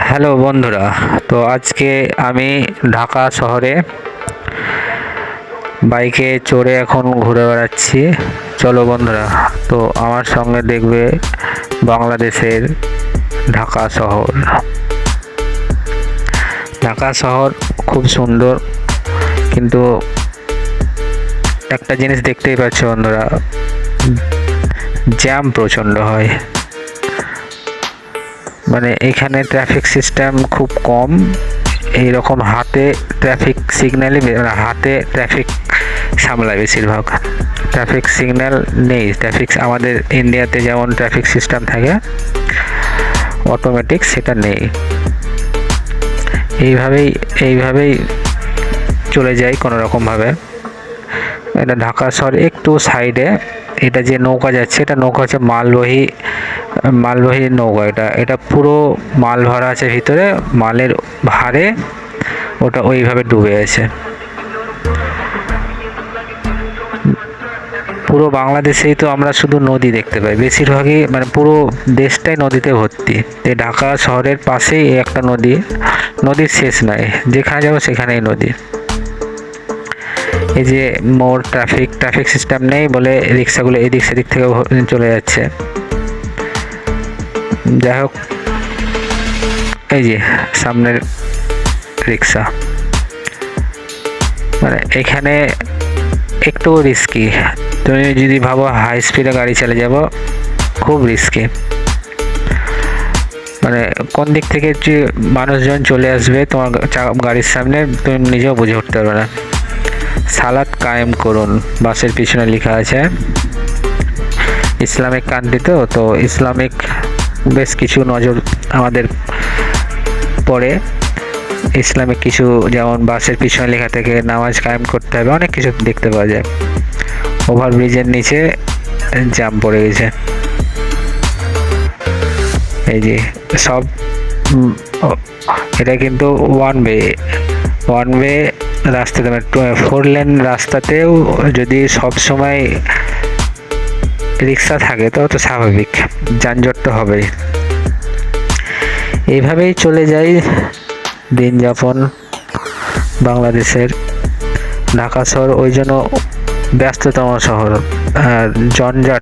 Hello বন্ধুরা, তো আজকে আমি ঢাকা শহরে বাইকে চড়ে এখন ঘুরে বেড়াচ্ছি। চলো বন্ধুরা, তো আমার সঙ্গে দেখবে বাংলাদেশের ঢাকা শহর। ঢাকা শহর খুব সুন্দর, কিন্তু একটা জিনিস দেখতেই পাচ্ছ বন্ধুরা, জ্যাম প্রচণ্ড হয়। মানে এখানে ট্রাফিক সিস্টেম খুব কম। এইরকম হাতে ট্রাফিক সিগন্যালই হাতে ট্রাফিক সামলায় বেশিরভাগ। ট্রাফিক সিগন্যাল নেই। আমাদের ইন্ডিয়াতে যেমন ট্রাফিক সিস্টেম থাকে অটোমেটিক, সেটা নেই। এইভাবেই চলে যাই কোনো রকমভাবে। এটা ঢাকা শহর একটু সাইডে। এটা যে নৌকা যাচ্ছে, এটা নৌকা হচ্ছে মালবাহী নৌকা। এটা পুরো মাল ভরা আছে ভিতরে, মালের ভারে ওটা ওইভাবে ডুবে আছে। পুরো বাংলাদেশেই তো আমরা শুধু নদী দেখতে পাই, বেশিরভাগই মানে পুরো দেশটাই নদীতে ভর্তি। তো ঢাকা শহরের পাশেই একটা নদীর শেষ নাই, যেখানে যাবো সেখানেই নদী। এই যে মোর ট্রাফিক সিস্টেম নেই বলে রিক্সাগুলো এদিক সেদিক থেকে চলে যাচ্ছে। যাই হোক, এই যে সামনের রিক্সা, মানে এখানে একটু রিস্কি। তুমি যদি ভাবো হাই স্পিডে গাড়ি চালিয়ে যাব, খুব রিস্কি। মানে কোন দিক থেকে যে মানুষজন চলে আসবে তোমার গাড়ির সামনে, তুমি নিজেও বুঝে উঠতে পারবে না। সালাত কায়েম করুন বাসের পিছনে লেখা আছে। ইসলামিক কান্ট্রি তো ইসলামিক বেশ কিছু নজর আমাদের পড়ে। ইসলামিক কিছু, যেমন বাসের পিছনে লেখা থেকে নামাজ কায়েম করতে হবে, অনেক কিছু দেখতে পাওয়া যায়। ওভারব্রিজের নিচে জ্যাম পড়ে গেছে। এই যে সব, এটা কিন্তু ওয়ান ওয়ে রাস্তাতে, মানে 4 লেন রাস্তাতেও যদি সব সময় রিক্সা থাকে তো স্বাভাবিক, যানজট তো হবেই। এইভাবেই চলে যায় দিন যাপন বাংলাদেশের। ঢাকা শহর ওই জন্য ব্যস্ততম শহর, আর জঞ্জাট